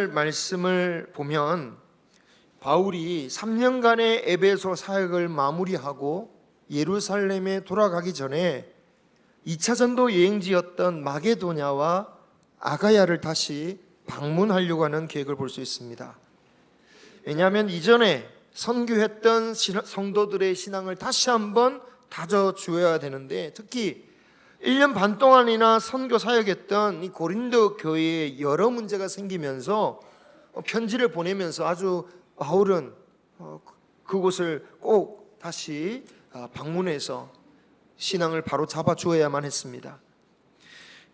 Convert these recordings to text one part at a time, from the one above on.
오늘 말씀을 보면 바울이 3년간의 에베소 사역을 마무리하고 예루살렘에 돌아가기 전에 2차 전도 여행지였던 마게도냐와 아가야를 다시 방문하려고 하는 계획을 볼 수 있습니다. 왜냐하면 이전에 선교했던 성도들의 신앙을 다시 한번 다져주어야 되는데, 특히 1년 반 동안이나 선교 사역했던 이 고린도 교회에 여러 문제가 생기면서 편지를 보내면서 아주 바울은 그곳을 꼭 다시 방문해서 신앙을 바로 잡아 주어야만 했습니다.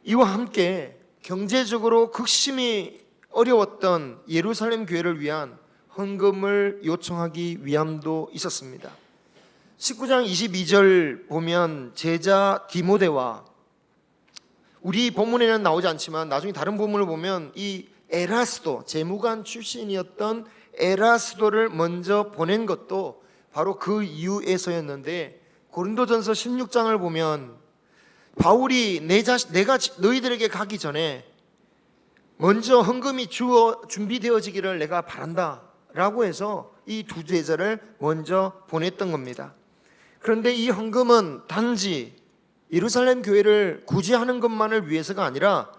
이와 함께 경제적으로 극심히 어려웠던 예루살렘 교회를 위한 헌금을 요청하기 위함도 있었습니다. 19장 22절 보면 제자 디모데와, 우리 본문에는 나오지 않지만 나중에 다른 본문을 보면 이 에라스도, 재무관 출신이었던 에라스도를 먼저 보낸 것도 바로 그 이유에서였는데, 고린도전서 16장을 보면 바울이 내가 너희들에게 가기 전에 먼저 헌금이 준비되어지기를 내가 바란다 라고 해서 이 두 제자를 먼저 보냈던 겁니다. 그런데 이 헌금은 단지 예루살렘 교회를 구제하는 것만을 위해서가 아니라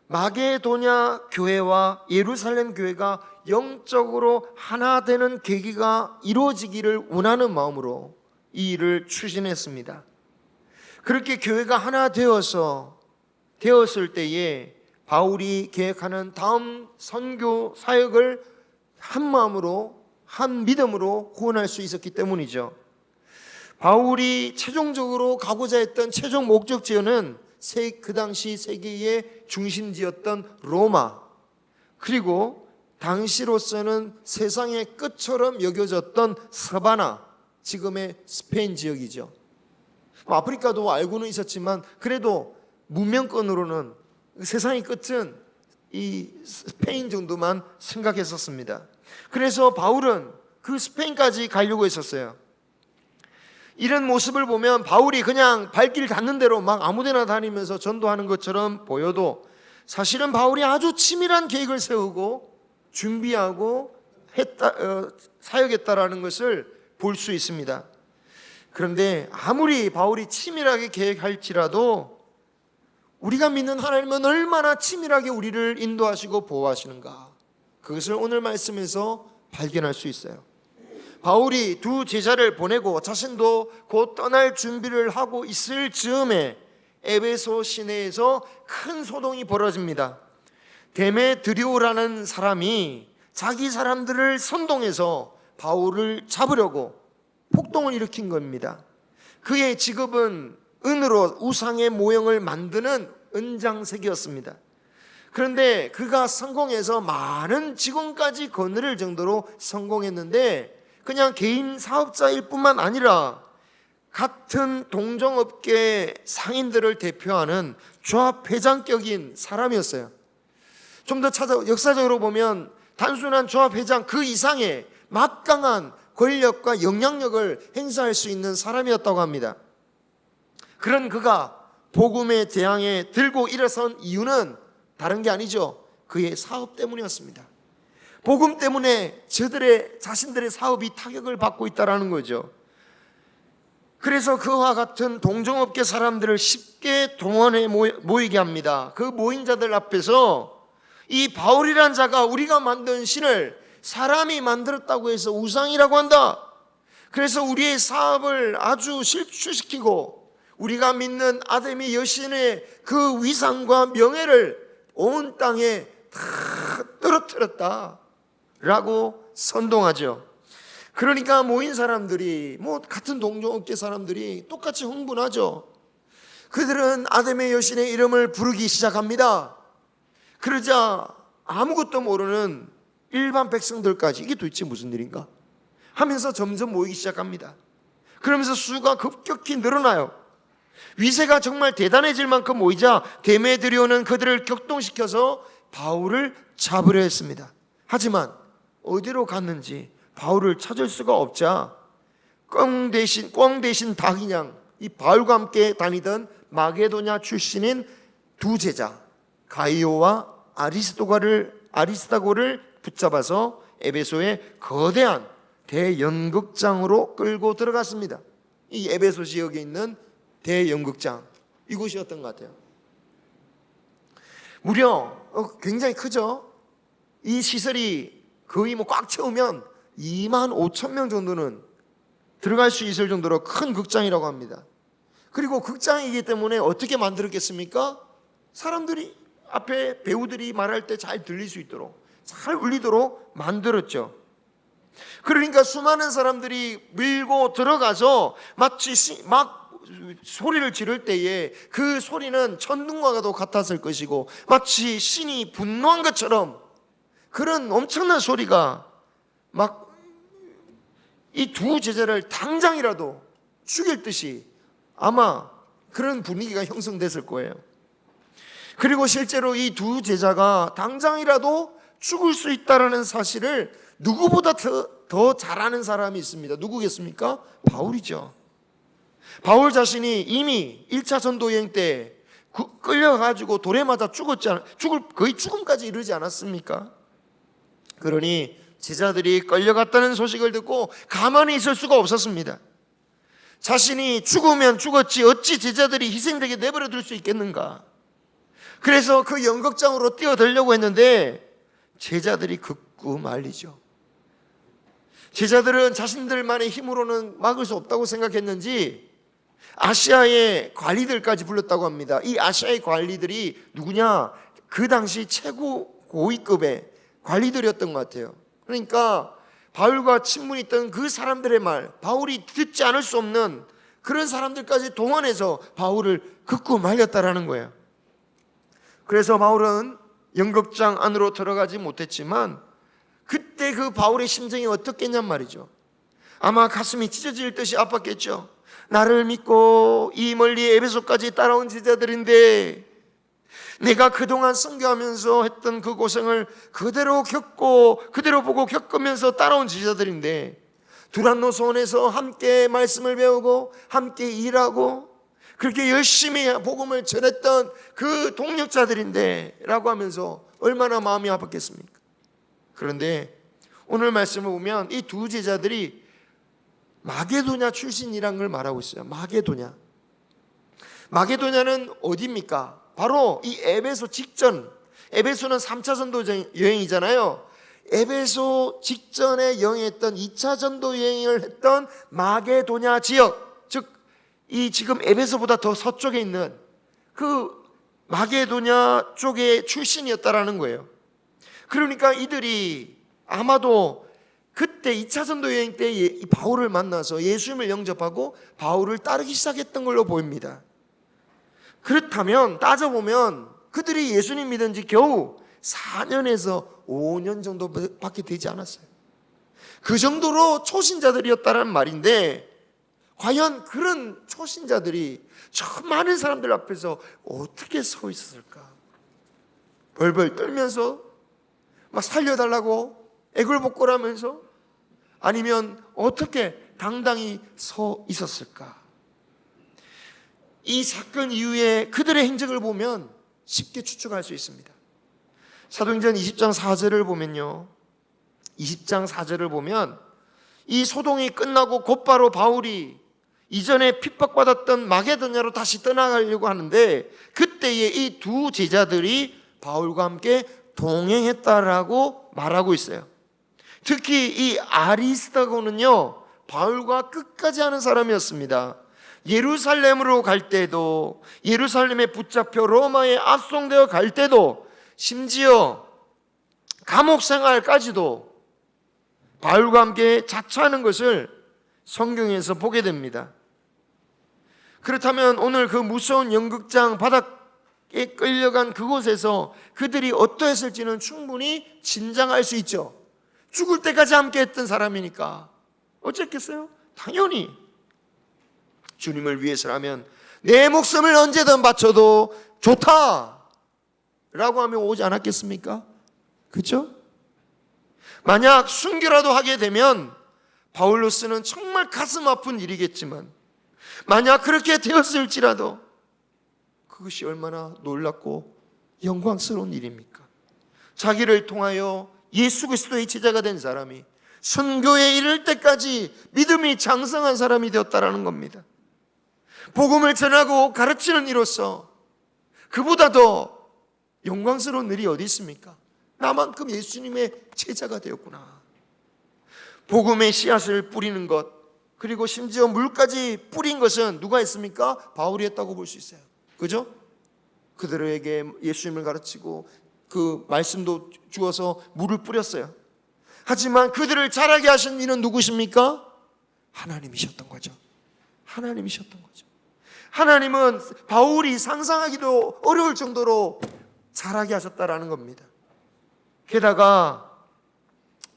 마게도냐 교회와 예루살렘 교회가 영적으로 하나 되는 계기가 이루어지기를 원하는 마음으로 이 일을 추진했습니다. 그렇게 교회가 하나 되었을 때에 바울이 계획하는 다음 선교 사역을 한 마음으로, 한 믿음으로 구원할 수 있었기 때문이죠. 바울이 최종적으로 가고자 했던 최종 목적지는 그 당시 세계의 중심지였던 로마, 그리고 당시로서는 세상의 끝처럼 여겨졌던 사바나, 지금의 스페인 지역이죠. 아프리카도 알고는 있었지만 그래도 문명권으로는 세상의 끝은 이 스페인 정도만 생각했었습니다. 그래서 바울은 그 스페인까지 가려고 했었어요. 이런 모습을 보면 바울이 그냥 발길 닿는 대로 막 아무데나 다니면서 전도하는 것처럼 보여도 사실은 바울이 아주 치밀한 계획을 세우고 준비하고 사역했다라는 것을 볼 수 있습니다. 그런데 아무리 바울이 치밀하게 계획할지라도 우리가 믿는 하나님은 얼마나 치밀하게 우리를 인도하시고 보호하시는가, 그것을 오늘 말씀에서 발견할 수 있어요. 바울이 두 제자를 보내고 자신도 곧 떠날 준비를 하고 있을 즈음에 에베소 시내에서 큰 소동이 벌어집니다. 데메드리오라는 사람이 자기 사람들을 선동해서 바울을 잡으려고 폭동을 일으킨 겁니다. 그의 직업은 은으로 우상의 모형을 만드는 은장색이었습니다. 그런데 그가 성공해서 많은 직원까지 거느릴 정도로 성공했는데, 그냥 개인 사업자일 뿐만 아니라 같은 동종업계 상인들을 대표하는 조합회장격인 사람이었어요. 좀 더 역사적으로 보면 단순한 조합회장 그 이상의 막강한 권력과 영향력을 행사할 수 있는 사람이었다고 합니다. 그런 그가 복음에 대항해 들고 일어선 이유는 다른 게 아니죠. 그의 사업 때문이었습니다. 복음 때문에 자신들의 사업이 타격을 받고 있다는 거죠. 그래서 그와 같은 동종업계 사람들을 쉽게 동원해 모이게 합니다. 그 모인 자들 앞에서 이 바울이란 자가 우리가 만든 신을 사람이 만들었다고 해서 우상이라고 한다. 그래서 우리의 사업을 아주 실추시키고 우리가 믿는 아데미 여신의 그 위상과 명예를 온 땅에 다 떨어뜨렸다 라고 선동하죠. 그러니까 모인 사람들이, 같은 동종업계 사람들이 똑같이 흥분하죠. 그들은 아데미 여신의 이름을 부르기 시작합니다. 그러자 아무것도 모르는 일반 백성들까지 이게 도대체 무슨 일인가 하면서 점점 모이기 시작합니다. 그러면서 수가 급격히 늘어나요. 위세가 정말 대단해질 만큼 모이자 데메드리오는 그들을 격동시켜서 바울을 잡으려 했습니다. 하지만 어디로 갔는지 바울을 찾을 수가 없자 꽝 대신 닭이냥, 이 바울과 함께 다니던 마게도냐 출신인 두 제자 가이오와 아리스타고를 붙잡아서 에베소의 거대한 대연극장으로 끌고 들어갔습니다. 이 에베소 지역에 있는 대연극장, 이곳이었던 것 같아요. 무려 굉장히 크죠. 이 시설이 거의 꽉 채우면 2만 5천 명 정도는 들어갈 수 있을 정도로 큰 극장이라고 합니다. 그리고 극장이기 때문에 어떻게 만들었겠습니까? 사람들이 앞에 배우들이 말할 때 잘 들릴 수 있도록, 잘 울리도록 만들었죠. 그러니까 수많은 사람들이 밀고 들어가서 마치 막 소리를 지를 때에 그 소리는 천둥과도 같았을 것이고 마치 신이 분노한 것처럼 그런 엄청난 소리가 막 이 두 제자를 당장이라도 죽일 듯이 아마 그런 분위기가 형성됐을 거예요. 그리고 실제로 이 두 제자가 당장이라도 죽을 수 있다는 사실을 누구보다 더 잘 아는 사람이 있습니다. 누구겠습니까? 바울이죠. 바울 자신이 이미 1차 전도 여행 때 끌려가지고 돌에 맞아 거의 죽음까지 이르지 않았습니까? 그러니 제자들이 끌려갔다는 소식을 듣고 가만히 있을 수가 없었습니다. 자신이 죽으면 죽었지 어찌 제자들이 희생되게 내버려 둘 수 있겠는가? 그래서 그 연극장으로 뛰어들려고 했는데 제자들이 극구 말리죠. 제자들은 자신들만의 힘으로는 막을 수 없다고 생각했는지 아시아의 관리들까지 불렀다고 합니다. 이 아시아의 관리들이 누구냐? 그 당시 최고 고위급의 관리들이었던 것 같아요. 그러니까 바울과 친분이 있던 그 사람들의 말, 바울이 듣지 않을 수 없는 그런 사람들까지 동원해서 바울을 극구 말렸다라는 거예요. 그래서 바울은 연극장 안으로 들어가지 못했지만 그때 그 바울의 심정이 어떻겠냔 말이죠. 아마 가슴이 찢어질 듯이 아팠겠죠. 나를 믿고 이 멀리 에베소까지 따라온 제자들인데 내가 그동안 선교하면서 했던 그 고생을 그대로 겪고 그대로 보고 겪으면서 따라온 제자들인데 두란노 소원에서 함께 말씀을 배우고 함께 일하고 그렇게 열심히 복음을 전했던 그 동력자들인데 라고 하면서 얼마나 마음이 아팠겠습니까? 그런데 오늘 말씀을 보면 이 두 제자들이 마게도냐 출신이란 걸 말하고 있어요. 마게도냐는 어디입니까? 바로 이 에베소 직전, 에베소는 3차 전도 여행이잖아요. 에베소 직전에 여행했던 2차 전도 여행을 했던 마게도냐 지역, 즉 이 지금 에베소보다 더 서쪽에 있는 그 마게도냐 쪽의 출신이었다라는 거예요. 그러니까 이들이 아마도 그때 2차 전도 여행 때 바울을 만나서 예수님을 영접하고 바울을 따르기 시작했던 걸로 보입니다. 그렇다면 따져보면 그들이 예수님 믿은 지 겨우 4년에서 5년 정도밖에 되지 않았어요. 그 정도로 초신자들이었다는 말인데 과연 그런 초신자들이 저 많은 사람들 앞에서 어떻게 서 있었을까? 벌벌 떨면서 막 살려달라고 애걸복걸하면서 아니면 어떻게 당당히 서 있었을까? 이 사건 이후에 그들의 행적을 보면 쉽게 추측할 수 있습니다. 사도행전 20장 4절을 보면요, 20장 4절을 보면 이 소동이 끝나고 곧바로 바울이 이전에 핍박받았던 마게도냐로 다시 떠나가려고 하는데 그때에 이 두 제자들이 바울과 함께 동행했다라고 말하고 있어요. 특히 이 아리스타고는요 바울과 끝까지 하는 사람이었습니다. 예루살렘으로 갈 때도, 예루살렘에 붙잡혀 로마에 압송되어 갈 때도, 심지어 감옥 생활까지도 바울과 함께 자처하는 것을 성경에서 보게 됩니다. 그렇다면 오늘 그 무서운 연극장 바닥에 끌려간 그곳에서 그들이 어떠했을지는 충분히 짐작할 수 있죠. 죽을 때까지 함께 했던 사람이니까 어쨌겠어요? 당연히 주님을 위해서라면 내 목숨을 언제든 바쳐도 좋다 라고 하면 오지 않았겠습니까? 그렇죠? 만약 순교라도 하게 되면 바울로서는 정말 가슴 아픈 일이겠지만 만약 그렇게 되었을지라도 그것이 얼마나 놀랍고 영광스러운 일입니까? 자기를 통하여 예수 그리스도의 제자가 된 사람이 선교에 이를 때까지 믿음이 장성한 사람이 되었다라는 겁니다. 복음을 전하고 가르치는 이로써 그보다 더 영광스러운 일이 어디 있습니까? 나만큼 예수님의 제자가 되었구나. 복음의 씨앗을 뿌리는 것, 그리고 심지어 물까지 뿌린 것은 누가 했습니까? 바울이 했다고 볼 수 있어요. 그죠? 그들에게 예수님을 가르치고 그 말씀도 주어서 물을 뿌렸어요. 하지만 그들을 자라게 하신 이는 누구십니까? 하나님이셨던 거죠. 하나님이셨던 거죠. 하나님은 바울이 상상하기도 어려울 정도로 자라게 하셨다라는 겁니다. 게다가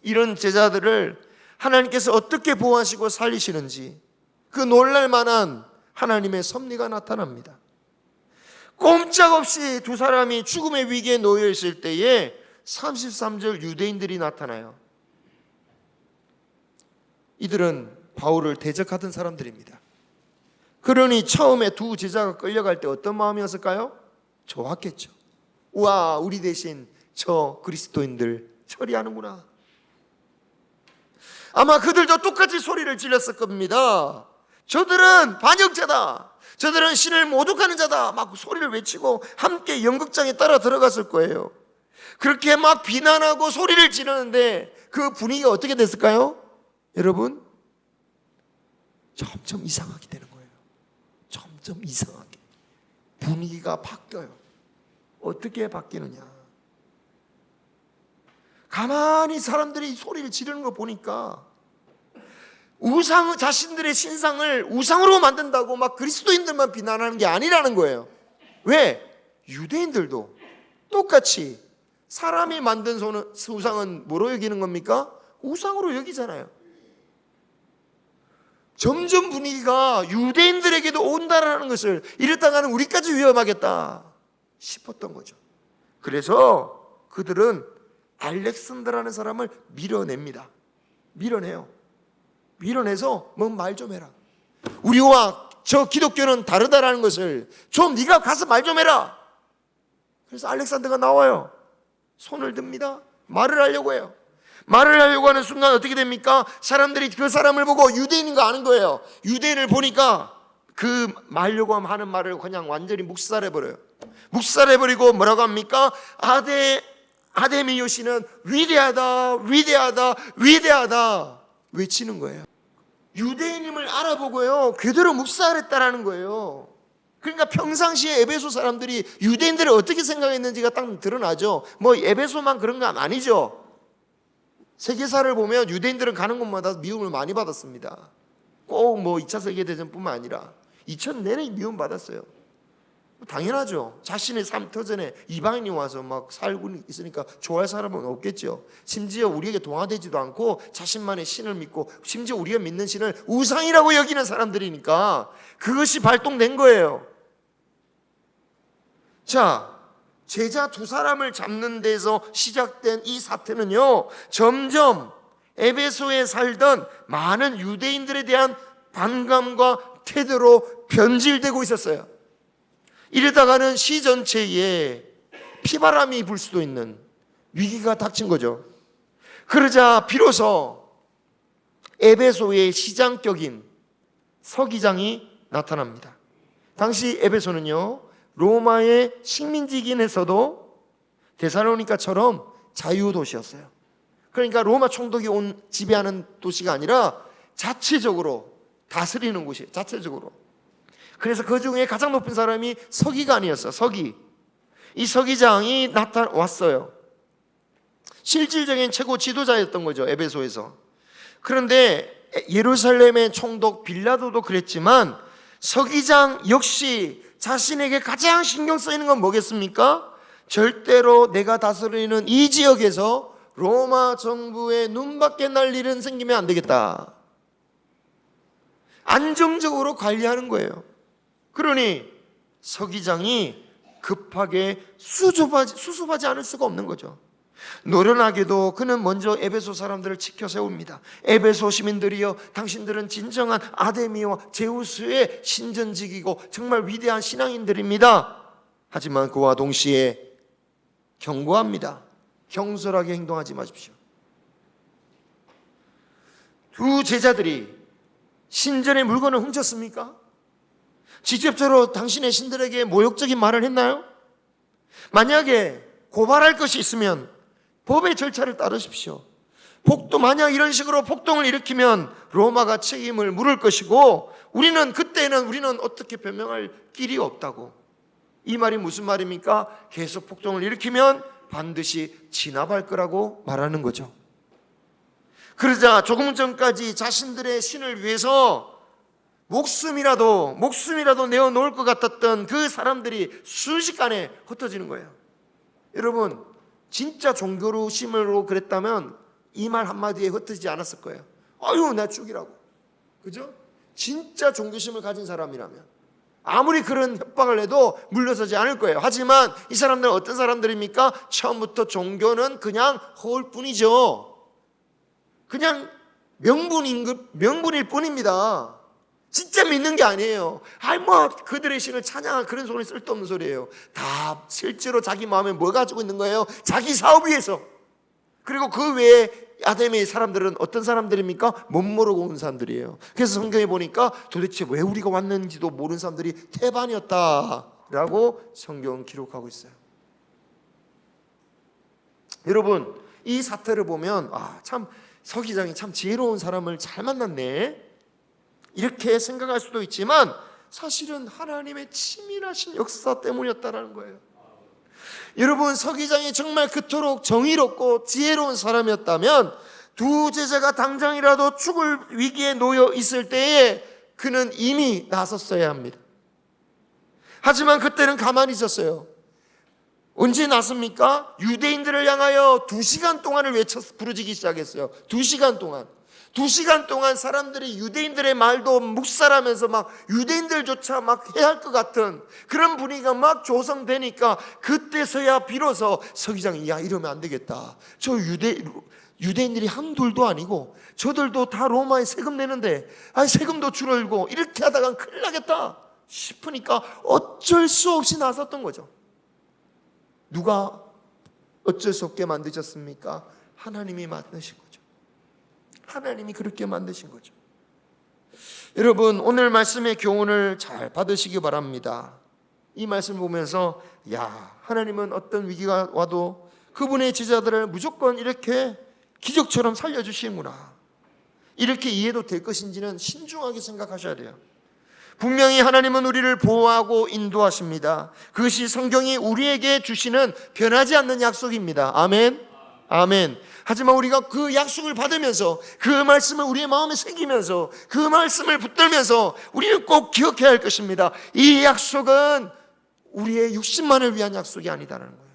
이런 제자들을 하나님께서 어떻게 보호하시고 살리시는지 그 놀랄만한 하나님의 섭리가 나타납니다. 꼼짝없이 두 사람이 죽음의 위기에 놓여 있을 때에 33절 유대인들이 나타나요. 이들은 바울을 대적하던 사람들입니다. 그러니 처음에 두 제자가 끌려갈 때 어떤 마음이었을까요? 좋았겠죠. 우와, 우리 대신 저 그리스도인들 처리하는구나. 아마 그들도 똑같이 소리를 질렀을 겁니다. 저들은 반역자다, 저들은 신을 모독하는 자다, 막 소리를 외치고 함께 연극장에 따라 들어갔을 거예요. 그렇게 막 비난하고 소리를 지르는데 그 분위기가 어떻게 됐을까요? 여러분, 점점 이상하게 되는 거예요. 점점 이상하게 분위기가 바뀌어요. 어떻게 바뀌느냐? 가만히 사람들이 소리를 지르는 거 보니까 자신들의 신상을 우상으로 만든다고 막 그리스도인들만 비난하는 게 아니라는 거예요. 왜? 유대인들도 똑같이 사람이 만든 우상은 뭐로 여기는 겁니까? 우상으로 여기잖아요. 점점 분위기가 유대인들에게도 온다라는 것을 이랬다가는 우리까지 위험하겠다 싶었던 거죠. 그래서 그들은 알렉산더라는 사람을 밀어냅니다. 밀어내요. 밀어내서 뭐 말 좀 해라. 우리와 저 기독교는 다르다라는 것을 좀 네가 가서 말 좀 해라. 그래서 알렉산더가 나와요. 손을 듭니다. 말을 하려고 해요. 말을 하려고 하는 순간 어떻게 됩니까? 사람들이 그 사람을 보고 유대인인 거 아는 거예요. 유대인을 보니까 그 말려고 하는 말을 그냥 완전히 묵살해버려요. 묵살해버리고 뭐라고 합니까? 아데미요 씨는 위대하다, 위대하다, 위대하다 외치는 거예요. 유대인임을 알아보고요, 그대로 묵살했다라는 거예요. 그러니까 평상시에 에베소 사람들이 유대인들을 어떻게 생각했는지가 딱 드러나죠. 뭐 에베소만 그런 건 아니죠. 세계사를 보면 유대인들은 가는 곳마다 미움을 많이 받았습니다. 꼭 뭐 2차 세계대전뿐만 아니라 2000 내내 미움 받았어요. 당연하죠. 자신의 삶 터전에 이방인이 와서 막 살고 있으니까 좋아할 사람은 없겠죠. 심지어 우리에게 동화되지도 않고 자신만의 신을 믿고 심지어 우리가 믿는 신을 우상이라고 여기는 사람들이니까 그것이 발동된 거예요. 자, 제자 두 사람을 잡는 데서 시작된 이 사태는요, 점점 에베소에 살던 많은 유대인들에 대한 반감과 태도로 변질되고 있었어요. 이러다가는 시 전체에 피바람이 불 수도 있는 위기가 닥친 거죠. 그러자 비로소 에베소의 시장격인 서기장이 나타납니다. 당시 에베소는요, 로마의 식민지긴 했어도 데살로니가처럼 자유도시였어요. 그러니까 로마 총독이 지배하는 도시가 아니라 자체적으로 다스리는 곳이에요. 자체적으로. 그래서 그 중에 가장 높은 사람이 서기관이었어요. 이 서기장이 왔어요. 실질적인 최고 지도자였던 거죠, 에베소에서. 그런데 예루살렘의 총독 빌라도도 그랬지만 서기장 역시 자신에게 가장 신경 쓰이는 건 뭐겠습니까? 절대로 내가 다스리는 이 지역에서 로마 정부의 눈밖에 날 일은 생기면 안 되겠다. 안정적으로 관리하는 거예요. 그러니 서기장이 급하게 수습하지 않을 수가 없는 거죠. 노련하게도 그는 먼저 에베소 사람들을 지켜 세웁니다. 에베소 시민들이여, 당신들은 진정한 아데미와 제우스의 신전직이고 정말 위대한 신앙인들입니다. 하지만 그와 동시에 경고합니다. 경솔하게 행동하지 마십시오. 두 제자들이 신전의 물건을 훔쳤습니까? 직접적으로 당신의 신들에게 모욕적인 말을 했나요? 만약에 고발할 것이 있으면 법의 절차를 따르십시오. 만약 이런 식으로 폭동을 일으키면 로마가 책임을 물을 것이고 그때는 우리는 어떻게 변명할 길이 없다고. 이 말이 무슨 말입니까? 계속 폭동을 일으키면 반드시 진압할 거라고 말하는 거죠. 그러자 조금 전까지 자신들의 신을 위해서 목숨이라도 내어놓을 것 같았던 그 사람들이 순식간에 흩어지는 거예요. 여러분, 진짜 종교심으로 그랬다면 이 말 한마디에 흩어지지 않았을 거예요. 아유, 나 죽이라고. 그죠? 진짜 종교심을 가진 사람이라면 아무리 그런 협박을 해도 물러서지 않을 거예요. 하지만 이 사람들은 어떤 사람들입니까? 처음부터 종교는 그냥 허울 뿐이죠. 그냥 명분일 뿐입니다. 진짜 믿는 게 아니에요. 그들의 신을 찬양한 그런 소리 쓸데없는 소리예요. 다 실제로 자기 마음에 뭐 가지고 있는 거예요? 자기 사업 위해서. 그리고 그 외에 아담의 사람들은 어떤 사람들입니까? 못 모르고 온 사람들이에요. 그래서 성경에 보니까 도대체 왜 우리가 왔는지도 모르는 사람들이 태반이었다라고 성경은 기록하고 있어요. 여러분, 이 사태를 보면 참 서기장이 참 지혜로운 사람을 잘 만났네, 이렇게 생각할 수도 있지만 사실은 하나님의 치밀하신 역사 때문이었다는 거예요. 여러분, 서기장이 정말 그토록 정의롭고 지혜로운 사람이었다면 두 제자가 당장이라도 죽을 위기에 놓여 있을 때에 그는 이미 나섰어야 합니다. 하지만 그때는 가만히 있었어요. 언제 나섭니까? 유대인들을 향하여 2시간 동안을 부르짖기 시작했어요. 2시간 동안. 2시간 동안 사람들이 유대인들의 말도 묵살하면서 막 유대인들조차 막 해야 할 것 같은 그런 분위기가 막 조성되니까 그때서야 비로소 서기장이 이러면 안 되겠다. 저 유대인들이 한둘도 아니고 저들도 다 로마에 세금 내는데 세금도 줄어들고 이렇게 하다간 큰일 나겠다 싶으니까 어쩔 수 없이 나섰던 거죠. 누가 어쩔 수 없게 만드셨습니까? 하나님이 만드신 거죠. 하나님이 그렇게 만드신 거죠. 여러분, 오늘 말씀의 교훈을 잘 받으시기 바랍니다. 이 말씀을 보면서 하나님은 어떤 위기가 와도 그분의 제자들을 무조건 이렇게 기적처럼 살려주시는구나, 이렇게 이해도 될 것인지는 신중하게 생각하셔야 돼요. 분명히 하나님은 우리를 보호하고 인도하십니다. 그것이 성경이 우리에게 주시는 변하지 않는 약속입니다. 아멘. 아멘. 하지만 우리가 그 약속을 받으면서 그 말씀을 우리의 마음에 새기면서 그 말씀을 붙들면서 우리는 꼭 기억해야 할 것입니다. 이 약속은 우리의 육신만을 위한 약속이 아니다라는 거예요.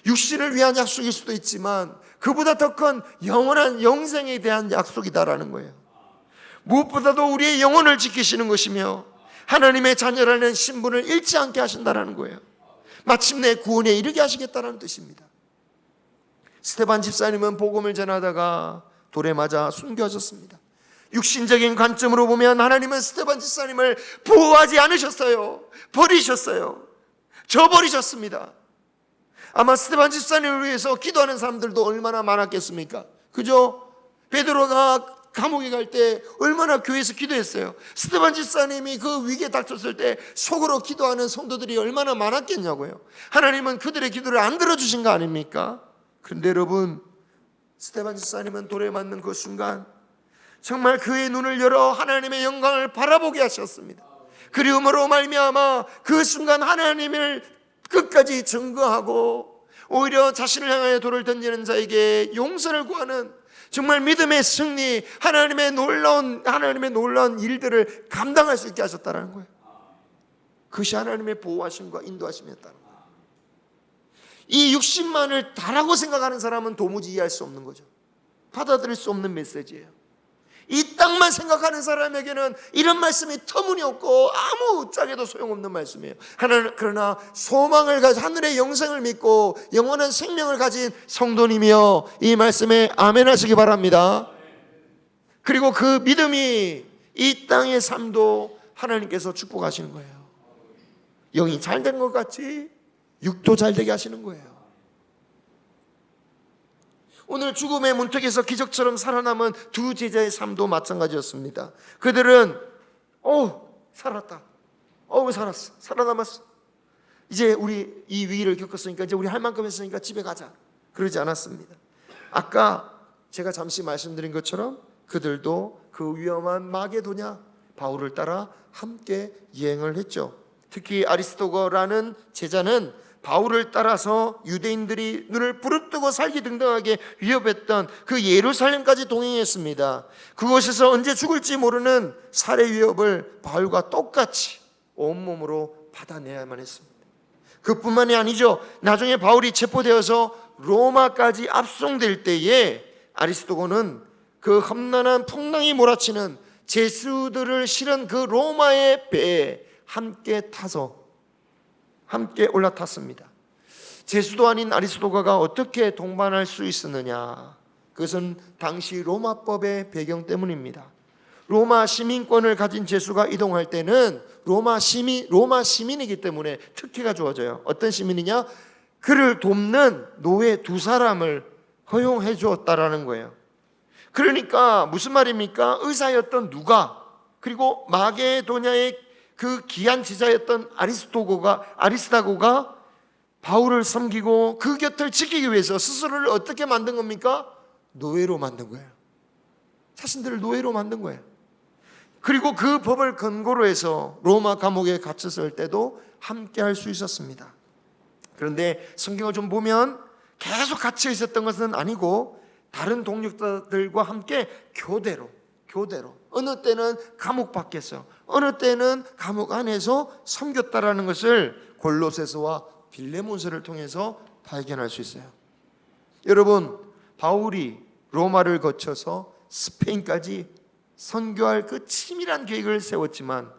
육신을 위한 약속일 수도 있지만 그보다 더 큰 영원한 영생에 대한 약속이다라는 거예요. 무엇보다도 우리의 영혼을 지키시는 것이며 하나님의 자녀라는 신분을 잃지 않게 하신다라는 거예요. 마침내 구원에 이르게 하시겠다는 뜻입니다. 스데반 집사님은 복음을 전하다가 돌에 맞아 숨겨졌습니다. 육신적인 관점으로 보면 하나님은 스데반 집사님을 보호하지 않으셨어요. 버리셨어요. 저버리셨습니다. 아마 스데반 집사님을 위해서 기도하는 사람들도 얼마나 많았겠습니까? 그죠? 베드로가 감옥에 갈 때 얼마나 교회에서 기도했어요. 스데반 집사님이 그 위기에 닥쳤을 때 속으로 기도하는 성도들이 얼마나 많았겠냐고요. 하나님은 그들의 기도를 안 들어주신 거 아닙니까? 그런데 여러분, 스데반 집사님은 돌에 맞는 그 순간 정말 그의 눈을 열어 하나님의 영광을 바라보게 하셨습니다. 그리움으로 말미암아 그 순간 하나님을 끝까지 증거하고 오히려 자신을 향하여 돌을 던지는 자에게 용서를 구하는 정말 믿음의 승리, 하나님의 놀라운 일들을 감당할 수 있게 하셨다는 거예요. 그것이 하나님의 보호하심과 인도하심이었다는 거예요. 이 육신만을 다라고 생각하는 사람은 도무지 이해할 수 없는 거죠. 받아들일 수 없는 메시지예요. 이 땅만 생각하는 사람에게는 이런 말씀이 터무니없고 아무 짝에도 소용없는 말씀이에요. 그러나 소망을 가진 하늘의 영생을 믿고 영원한 생명을 가진 성도님이여 이 말씀에 아멘 하시기 바랍니다. 그리고 그 믿음이 이 땅의 삶도 하나님께서 축복하시는 거예요. 영이 잘 된 것 같이 육도 잘 되게 하시는 거예요. 오늘 죽음의 문턱에서 기적처럼 살아남은 두 제자의 삶도 마찬가지였습니다. 그들은 살았다, 살았어, 살아남았어, 이제 우리 이 위기를 겪었으니까 이제 우리 할 만큼 했으니까 집에 가자, 그러지 않았습니다. 아까 제가 잠시 말씀드린 것처럼 그들도 그 위험한 마게도냐 바울을 따라 함께 여행을 했죠. 특히 아리스도거라는 제자는 바울을 따라서 유대인들이 눈을 부릅뜨고 살기 등등하게 위협했던 그 예루살렘까지 동행했습니다. 그곳에서 언제 죽을지 모르는 살해 위협을 바울과 똑같이 온몸으로 받아내야만 했습니다. 그뿐만이 아니죠. 나중에 바울이 체포되어서 로마까지 압송될 때에 아리스도고는 그 험난한 풍랑이 몰아치는 제수들을 실은 그 로마의 배에 함께 올라탔습니다. 제수도 아닌 아리스도가가 어떻게 동반할 수 있었느냐? 그것은 당시 로마법의 배경 때문입니다. 로마 시민권을 가진 제수가 이동할 때는 로마 시민이기 때문에 특혜가 주어져요. 어떤 시민이냐? 그를 돕는 노예 2사람을 허용해 주었다라는 거예요. 그러니까 무슨 말입니까? 의사였던 누가, 그리고 마게도냐의 그 귀한 제자였던 아리스다고가 바울을 섬기고 그 곁을 지키기 위해서 스스로를 어떻게 만든 겁니까? 노예로 만든 거예요. 자신들을 노예로 만든 거예요. 그리고 그 법을 근거로 해서 로마 감옥에 갇혔을 때도 함께 할 수 있었습니다. 그런데 성경을 좀 보면 계속 갇혀 있었던 것은 아니고 다른 동역자들과 함께 교대로 어느 때는 감옥 밖에서 어느 때는 감옥 안에서 섬겼다라는 것을 골로새서와 빌레몬서를 통해서 발견할 수 있어요. 여러분, 바울이 로마를 거쳐서 스페인까지 선교할 그 치밀한 계획을 세웠지만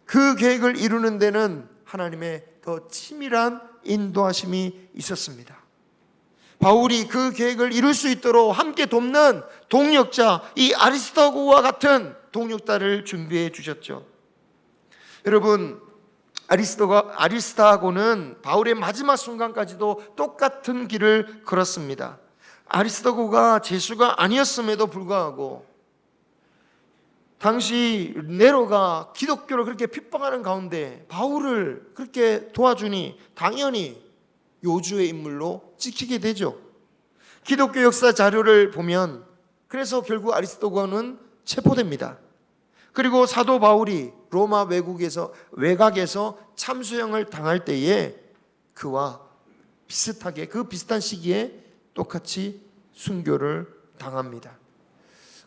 그 계획을 이루는 데는 하나님의 더 치밀한 인도하심이 있었습니다. 바울이 그 계획을 이룰 수 있도록 함께 돕는 동역자, 이 아리스다고와 같은 동역자를 준비해 주셨죠. 여러분, 아리스다고는 바울의 마지막 순간까지도 똑같은 길을 걸었습니다. 아리스다고가 제수가 아니었음에도 불구하고 당시 네로가 기독교를 그렇게 핍박하는 가운데 바울을 그렇게 도와주니 당연히 요주의 인물로 찍히게 되죠. 기독교 역사 자료를 보면 그래서 결국 아리스도고는 체포됩니다. 그리고 사도 바울이 로마 외곽에서 참수형을 당할 때에 그와 비슷하게 그 비슷한 시기에 똑같이 순교를 당합니다.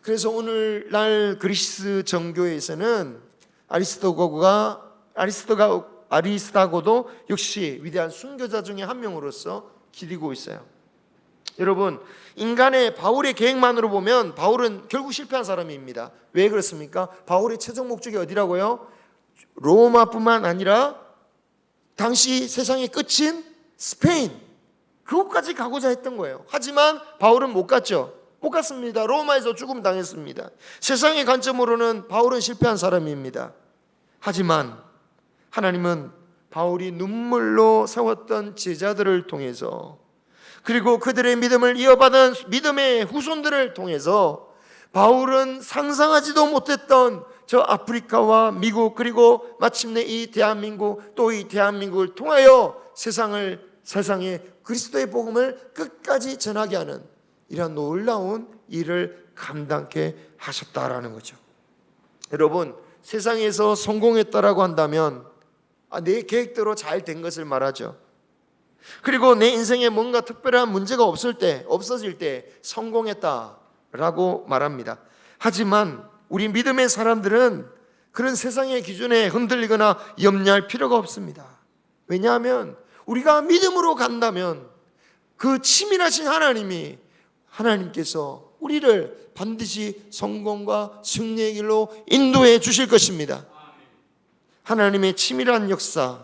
그래서 오늘날 그리스 정교에서는 아리스다고도 역시 위대한 순교자 중에 한 명으로서 기리고 있어요. 여러분, 인간의 바울의 계획만으로 보면 바울은 결국 실패한 사람입니다. 왜 그렇습니까? 바울의 최종 목적이 어디라고요? 로마뿐만 아니라 당시 세상의 끝인 스페인, 그곳까지 가고자 했던 거예요. 하지만 바울은 못 갔죠. 못 갔습니다. 로마에서 죽음 당했습니다. 세상의 관점으로는 바울은 실패한 사람입니다. 하지만 하나님은 바울이 눈물로 세웠던 제자들을 통해서, 그리고 그들의 믿음을 이어받은 믿음의 후손들을 통해서 바울은 상상하지도 못했던 저 아프리카와 미국, 그리고 마침내 이 대한민국, 또 이 대한민국을 통하여 세상에 그리스도의 복음을 끝까지 전하게 하는 이런 놀라운 일을 감당케 하셨다라는 거죠. 여러분, 세상에서 성공했다라고 한다면 내 계획대로 잘 된 것을 말하죠. 그리고 내 인생에 뭔가 특별한 문제가 없어질 때 성공했다라고 말합니다. 하지만 우리 믿음의 사람들은 그런 세상의 기준에 흔들리거나 염려할 필요가 없습니다. 왜냐하면 우리가 믿음으로 간다면 그 치밀하신 하나님께서 우리를 반드시 성공과 승리의 길로 인도해 주실 것입니다. 하나님의 치밀한 역사,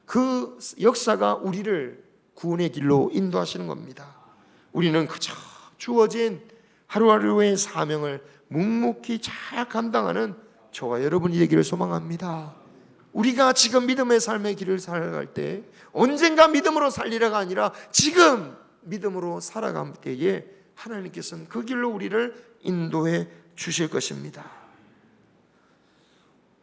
그 역사가 우리를 구원의 길로 인도하시는 겁니다. 우리는 그저 주어진 하루하루의 사명을 묵묵히 잘 감당하는 저와 여러분이 되기를 소망합니다. 우리가 지금 믿음의 삶의 길을 살아갈 때 언젠가 믿음으로 살리라가 아니라 지금 믿음으로 살아갈 때에 하나님께서는 그 길로 우리를 인도해 주실 것입니다.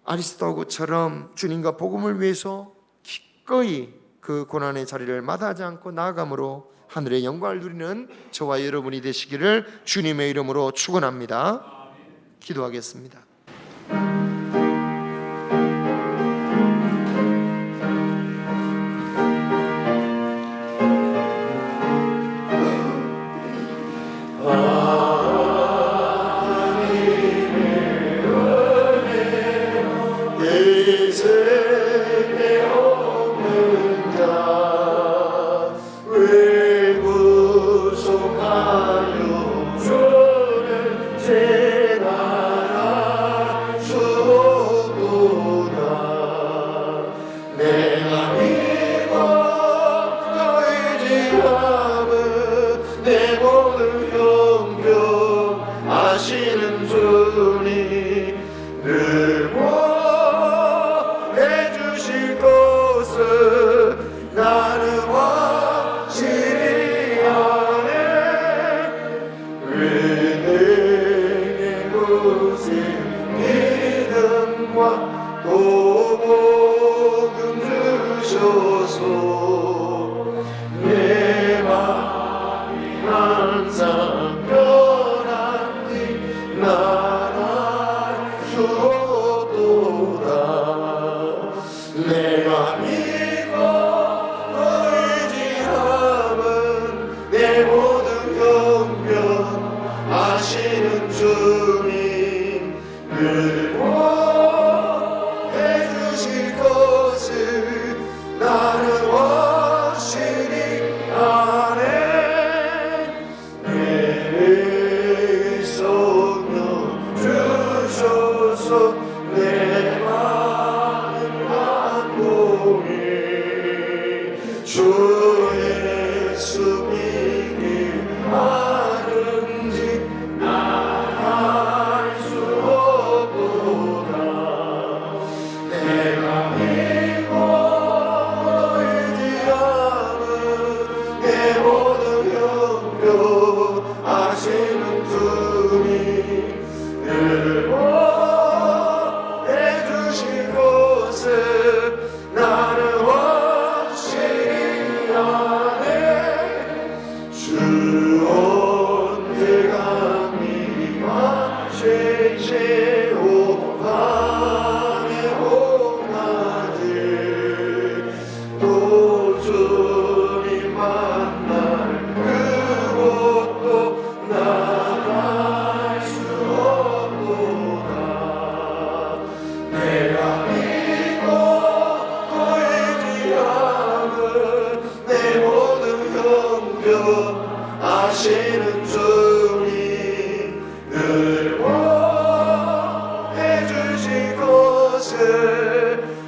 아리스도하고처럼 주님과 복음을 위해서 기꺼이 그 고난의 자리를 마다하지 않고 나아감으로 하늘의 영광을 누리는 저와 여러분이 되시기를 주님의 이름으로 축원합니다. 기도하겠습니다.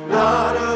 나는